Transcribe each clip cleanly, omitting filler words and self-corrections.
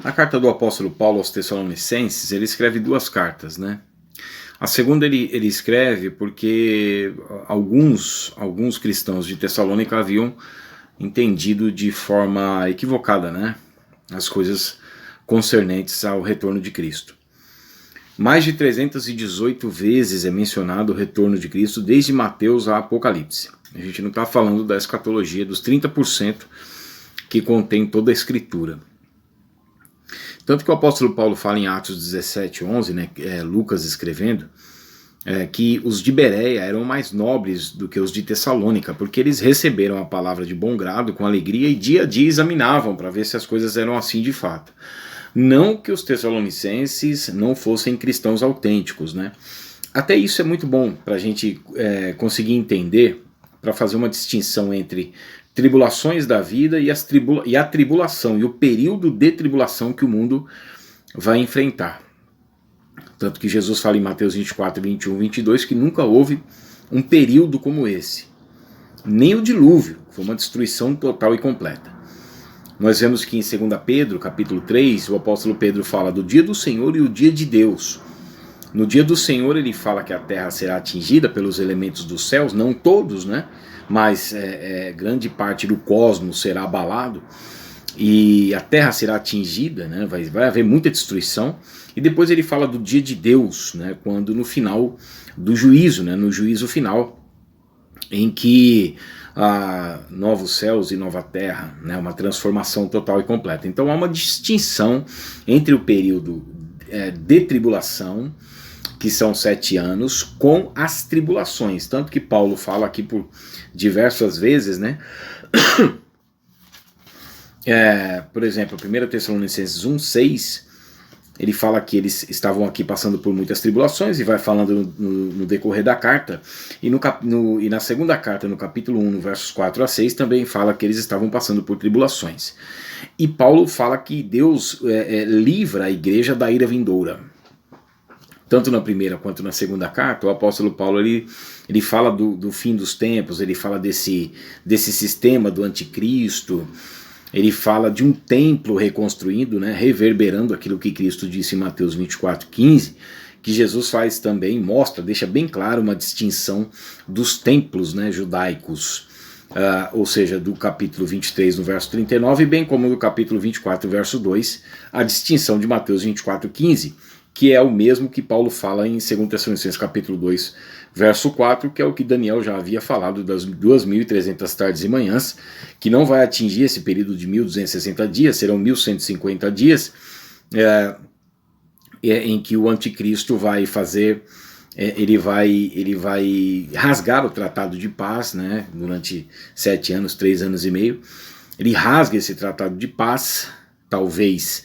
Na carta do apóstolo Paulo aos Tessalonicenses, ele escreve duas cartas, né? A segunda ele escreve porque alguns cristãos de Tessalônica haviam entendido de forma equivocada, né, as coisas concernentes ao retorno de Cristo. Mais de 318 vezes é mencionado o retorno de Cristo, desde Mateus a Apocalipse. A gente não está falando da escatologia, dos 30% que contém toda a Escritura. Tanto que o apóstolo Paulo fala em Atos 17:11, né, Lucas escrevendo, que os de Bereia eram mais nobres do que os de Tessalônica, porque eles receberam a palavra de bom grado, com alegria, e dia a dia examinavam para ver se as coisas eram assim de fato. Não que os tessalonicenses não fossem cristãos autênticos, né? Até isso é muito bom para a gente conseguir entender, para fazer uma distinção entre tribulações da vida e a tribulação, e o período de tribulação que o mundo vai enfrentar. Tanto que Jesus fala em Mateus 24, 21, 22 que nunca houve um período como esse. Nem o dilúvio, foi uma destruição total e completa. Nós vemos que em 2 Pedro, capítulo 3, o apóstolo Pedro fala do dia do Senhor e o dia de Deus. No dia do Senhor ele fala que a terra será atingida pelos elementos dos céus, não todos, né? Mas grande parte do cosmos será abalado e a terra será atingida, né? Vai haver muita destruição. E depois ele fala do dia de Deus, né? Quando no final do juízo, né? No juízo final, em que novos céus e nova terra, né? Uma transformação total e completa. Então há uma distinção entre o período de tribulação, que são 7 anos, com as tribulações. Tanto que Paulo fala aqui por diversas vezes, né? Por exemplo, 1 Tessalonicenses 1:6, ele fala que eles estavam aqui passando por muitas tribulações, e vai falando no decorrer da carta, e na segunda carta, no capítulo 1, no versos 4 a 6, também fala que eles estavam passando por tribulações. E Paulo fala que Deus livra a igreja da ira vindoura. Tanto na primeira quanto na segunda carta, o apóstolo Paulo ele fala do fim dos tempos, ele fala desse sistema do anticristo, ele fala de um templo reconstruído, né, reverberando aquilo que Cristo disse em Mateus 24:15, que Jesus faz também, deixa bem claro uma distinção dos templos, né, judaicos, ou seja, do capítulo 23, no verso 39, bem como do capítulo 24, verso 2, a distinção de Mateus 24:15, que é o mesmo que Paulo fala em 2 Tessalonicenses capítulo 2, verso 4, que é o que Daniel já havia falado das 2.300 tardes e manhãs, que não vai atingir esse período de 1.260 dias, serão 1.150 dias, em que o anticristo vai fazer, ele vai rasgar o tratado de paz, né, durante 7 anos, 3 anos e meio, ele rasga esse tratado de paz, talvez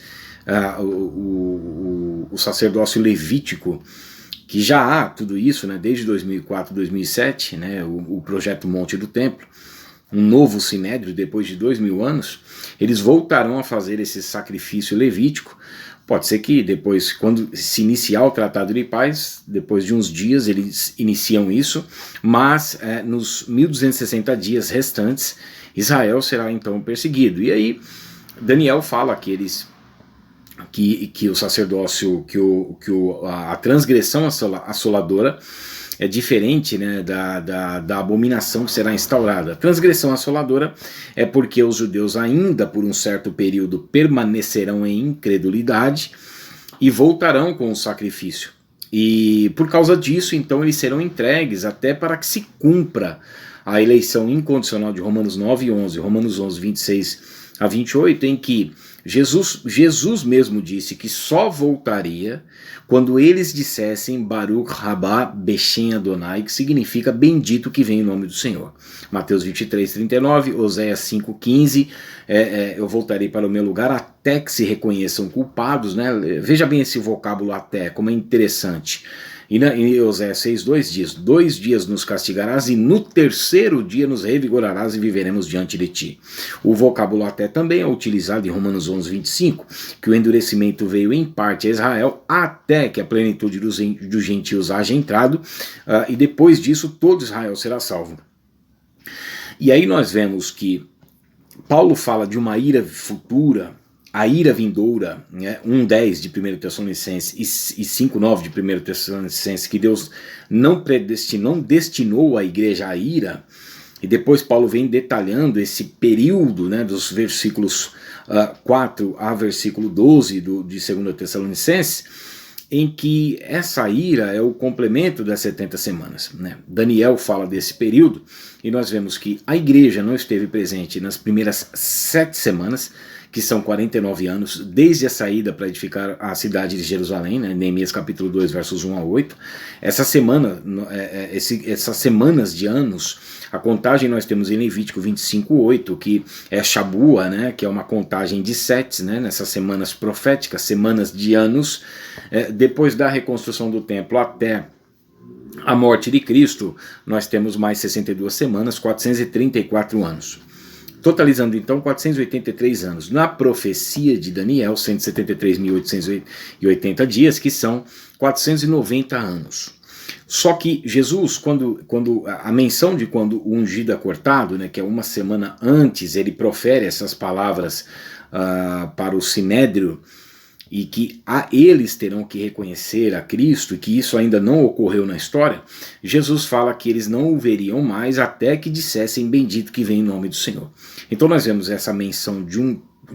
o sacerdócio levítico, que já há tudo isso, né, desde 2004, 2007, né, o projeto Monte do Templo, um novo sinédrio depois de 2000 anos, eles voltarão a fazer esse sacrifício levítico. Pode ser que depois, quando se iniciar o Tratado de Paz, depois de uns dias eles iniciam isso, mas nos 1260 dias restantes, Israel será então perseguido. E aí Daniel fala que o sacerdócio, a transgressão assoladora é diferente, né, da abominação que será instaurada. A transgressão assoladora é porque os judeus ainda por um certo período permanecerão em incredulidade e voltarão com o sacrifício. E por causa disso, então, eles serão entregues até para que se cumpra a eleição incondicional de Romanos 9:11, Romanos 11, 26 a 28, em que Jesus mesmo disse que só voltaria quando eles dissessem Baruch Rabá Beshem Adonai, que significa bendito que vem em nome do Senhor. Mateus 23:39, Oséias 5:15, eu voltarei para o meu lugar até que se reconheçam culpados, né? Veja bem esse vocábulo até, como é interessante. E em Oséias 6:2 diz: 2 dias nos castigarás e no terceiro dia nos revigorarás e viveremos diante de ti. O vocábulo até também é utilizado em Romanos 11:25, que o endurecimento veio em parte a Israel até que a plenitude dos gentios haja entrado, e depois disso todo Israel será salvo. E aí nós vemos que Paulo fala de uma ira futura a ira vindoura, né, 1:10 de 1 Tessalonicenses e 5:9 de 1 Tessalonicenses, que Deus não destinou a igreja à ira, e depois Paulo vem detalhando esse período, né, dos versículos 4 a versículo 12 de 2 Tessalonicenses, em que essa ira é o complemento das 70 semanas. Né? Daniel fala desse período, e nós vemos que a igreja não esteve presente nas primeiras 7 semanas, que são 49 anos, desde a saída para edificar a cidade de Jerusalém, né? Neemias capítulo 2, versos 1 a 8. Essas semanas de anos, a contagem nós temos em Levítico 25:8, que é Shabua, né? Que é uma contagem de setes, né? Nessas semanas proféticas, semanas de anos, depois da reconstrução do templo até a morte de Cristo, nós temos mais 62 semanas, 434 anos. Totalizando então 483 anos. Na profecia de Daniel, 173.880 dias, que são 490 anos. Só que Jesus, quando a menção de quando o ungido é cortado, né, que é uma semana antes, ele profere essas palavras para o Sinédrio, e que eles terão que reconhecer a Cristo, e que isso ainda não ocorreu na história, Jesus fala que eles não o veriam mais até que dissessem bendito que vem em nome do Senhor. Então nós vemos essa menção de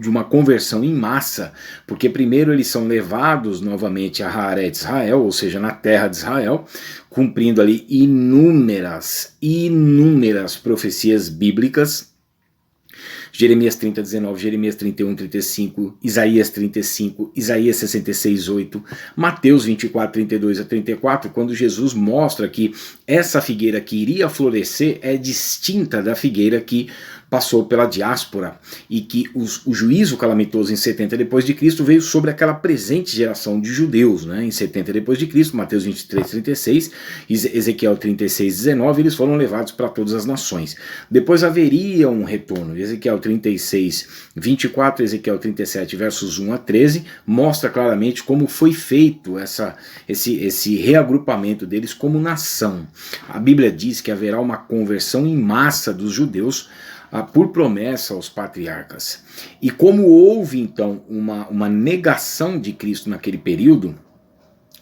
uma conversão em massa, porque primeiro eles são levados novamente a Haaretz Israel, ou seja, na terra de Israel, cumprindo ali inúmeras profecias bíblicas, Jeremias 30:19, Jeremias 31:35, Isaías 35, Isaías 66:8, Mateus 24:32 a 34, quando Jesus mostra que essa figueira que iria florescer é distinta da figueira que passou pela diáspora, e que o juízo calamitoso em 70 depois de Cristo veio sobre aquela presente geração de judeus, né? Em 70 depois de Cristo, Mateus 23:36, Ezequiel 36:19, eles foram levados para todas as nações. Depois haveria um retorno. Ezequiel 36:24, Ezequiel 37 versos 1 a 13 mostra claramente como foi feito esse reagrupamento deles como nação. A Bíblia diz que haverá uma conversão em massa dos judeus por promessa aos patriarcas. E como houve então uma negação de Cristo naquele período,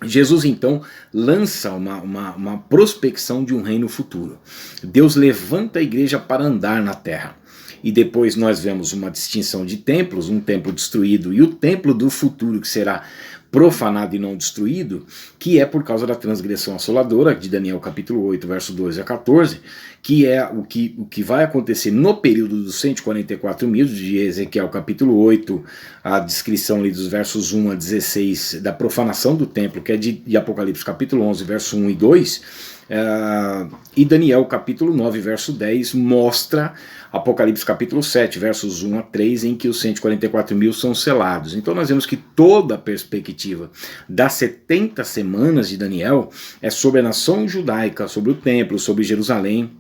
Jesus então lança uma prospecção de um reino futuro. Deus levanta a igreja para andar na terra. E depois nós vemos uma distinção de templos, um templo destruído e o templo do futuro que será profanado e não destruído, que é por causa da transgressão assoladora, de Daniel capítulo 8, verso 12 a 14, que é o que vai acontecer no período dos 144 mil, de Ezequiel capítulo 8, a descrição ali dos versos 1 a 16 da profanação do templo, que é de Apocalipse capítulo 11, verso 1 e 2, e Daniel capítulo 9, verso 10, mostra Apocalipse capítulo 7, versos 1 a 3, em que os 144 mil são selados. Então nós vemos que toda a perspectiva das 70 semanas de Daniel é sobre a nação judaica, sobre o templo, sobre Jerusalém,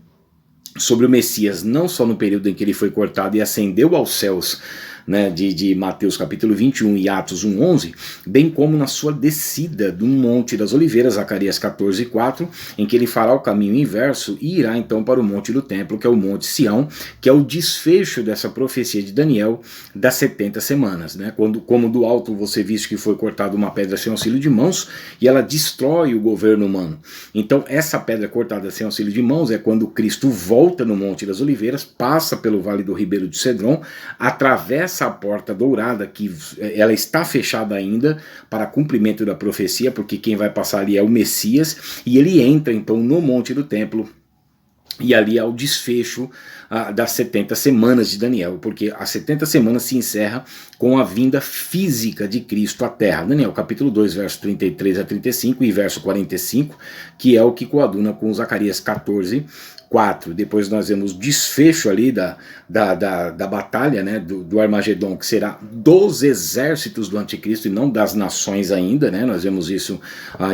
sobre o Messias, não só no período em que ele foi cortado e ascendeu aos céus, né, de Mateus capítulo 21 e Atos 1:11, bem como na sua descida do Monte das Oliveiras, Zacarias 14:4, em que ele fará o caminho inverso e irá então para o Monte do Templo, que é o Monte Sião, que é o desfecho dessa profecia de Daniel das 70 semanas. Né, como do alto você viste que foi cortada uma pedra sem auxílio de mãos, e ela destrói o governo humano. Então essa pedra cortada sem auxílio de mãos é quando Cristo volta no Monte das Oliveiras, passa pelo Vale do Ribeiro de Cedron, atravessa a porta dourada, que ela está fechada ainda para cumprimento da profecia, porque quem vai passar ali é o Messias, e ele entra então no Monte do Templo, e ali é o desfecho das 70 semanas de Daniel, porque as 70 semanas se encerra com a vinda física de Cristo à Terra. Daniel capítulo 2, verso 33 a 35 e verso 45, que é o que coaduna com Zacarias 14:4. Depois nós vemos desfecho ali da batalha, né, do Armagedon, que será dos exércitos do anticristo e não das nações ainda, né? Nós vemos isso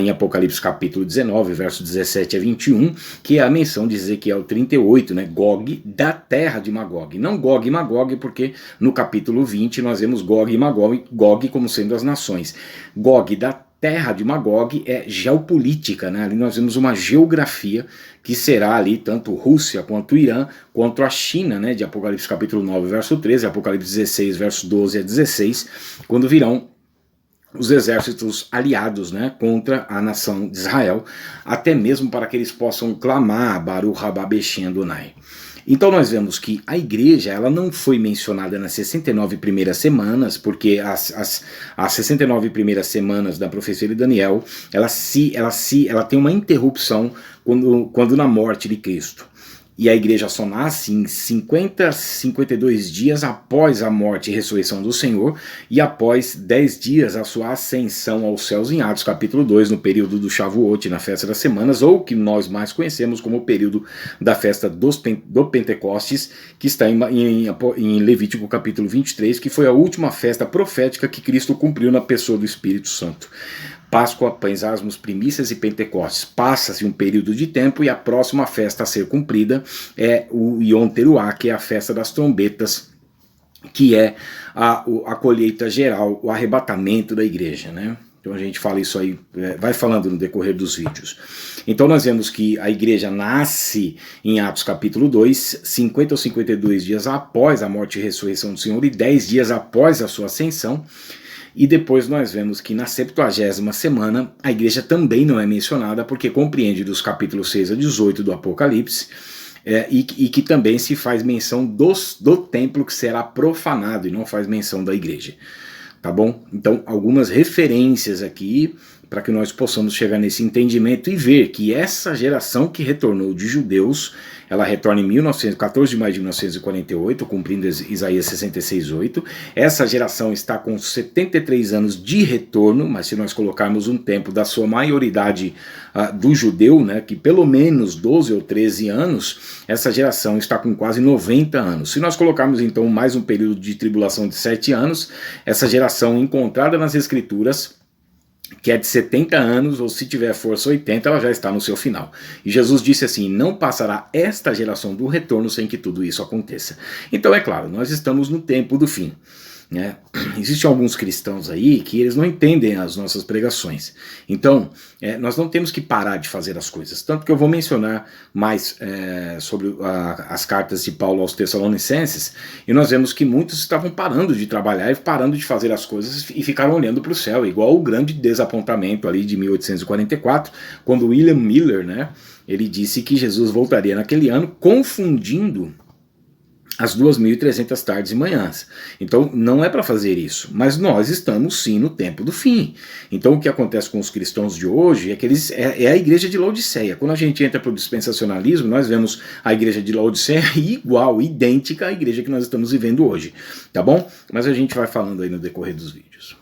em Apocalipse capítulo 19, verso 17 a 21, que é a menção de Ezequiel 38, né, Gog, da terra de Magog. Não Gog e Magog, porque no capítulo 20 nós vemos Gog e Magog como sendo as nações. Gog da terra de Magog é geopolítica, né? Ali nós vemos uma geografia que será ali tanto Rússia quanto Irã, quanto a China, né? De Apocalipse capítulo 9, verso 13, Apocalipse 16, verso 12 a 16, quando virão os exércitos aliados, né, contra a nação de Israel, até mesmo para que eles possam clamar Baruch haba Beshem Adonai. Então nós vemos que a igreja ela não foi mencionada nas 69 primeiras semanas, porque as 69 primeiras semanas da profecia de Daniel, ela tem uma interrupção quando na morte de Cristo. E a igreja só nasce em 52 dias após a morte e ressurreição do Senhor e após 10 dias a sua ascensão aos céus em Atos capítulo 2, no período do Shavuot, na festa das semanas, ou que nós mais conhecemos como o período da festa do Pentecostes, que está em Levítico capítulo 23, que foi a última festa profética que Cristo cumpriu na pessoa do Espírito Santo. Páscoa, pães asmos, primícias e Pentecostes. Passa-se um período de tempo e a próxima festa a ser cumprida é o Yom Teruah, que é a festa das trombetas, que é a colheita geral, o arrebatamento da igreja, né? Então a gente fala isso aí, vai falando no decorrer dos vídeos. Então nós vemos que a igreja nasce em Atos capítulo 2, 50 ou 52 dias após a morte e ressurreição do Senhor e 10 dias após a sua ascensão. E depois nós vemos que na 70ª semana a igreja também não é mencionada, porque compreende dos capítulos 6 a 18 do Apocalipse, e que também se faz menção do templo que será profanado, e não faz menção da igreja. Tá bom? Então, algumas referências aqui para que nós possamos chegar nesse entendimento e ver que essa geração que retornou de judeus, ela retorna em 14 de maio de 1948, cumprindo Isaías 66:8. Essa geração está com 73 anos de retorno, mas se nós colocarmos um tempo da sua maioridade do judeu, né, que pelo menos 12 ou 13 anos, essa geração está com quase 90 anos. Se nós colocarmos então mais um período de tribulação de 7 anos, essa geração encontrada nas escrituras, que é de 70 anos, ou se tiver força 80, ela já está no seu final. E Jesus disse assim, não passará esta geração do retorno sem que tudo isso aconteça. Então é claro, nós estamos no tempo do fim, né? Existem alguns cristãos aí que eles não entendem as nossas pregações. Então, nós não temos que parar de fazer as coisas. Tanto que eu vou mencionar mais sobre as cartas de Paulo aos Tessalonicenses, e nós vemos que muitos estavam parando de trabalhar e parando de fazer as coisas e ficaram olhando para o céu, igual o grande desapontamento ali de 1844, quando William Miller, né, ele disse que Jesus voltaria naquele ano, confundindo as 2.300 tardes e manhãs. Então não é para fazer isso, mas nós estamos sim no tempo do fim. Então o que acontece com os cristãos de hoje é que é a igreja de Laodiceia. Quando a gente entra para o dispensacionalismo, nós vemos a igreja de Laodiceia igual, idêntica à igreja que nós estamos vivendo hoje, tá bom? Mas a gente vai falando aí no decorrer dos vídeos.